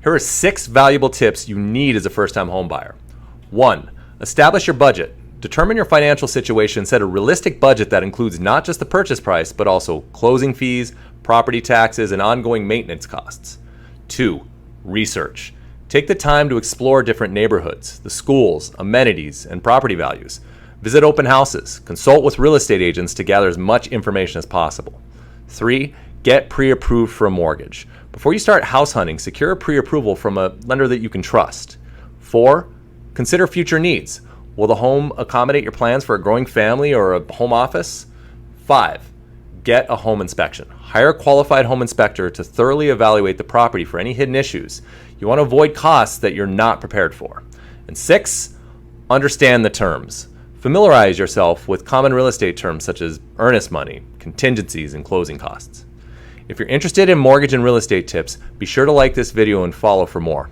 Here are 6 valuable tips you need as a first-time home buyer. 1. Establish your budget. Determine your financial situation. Set a realistic budget that includes not just the purchase price, but also closing fees, property taxes, and ongoing maintenance costs. 2. Research. Take the time to explore different neighborhoods, the schools, amenities, and property values. Visit open houses. Consult with real estate agents to gather as much information as possible. 3. Get pre-approved for a mortgage. Before you start house hunting, secure a pre-approval from a lender that you can trust. 4. Consider future needs. Will the home accommodate your plans for a growing family or a home office? 5. Get a home inspection. Hire a qualified home inspector to thoroughly evaluate the property for any hidden issues. You want to avoid costs that you're not prepared for. And 6. Understand the terms. Familiarize yourself with common real estate terms such as earnest money, contingencies, and closing costs. If you're interested in mortgage and real estate tips, be sure to like this video and follow for more.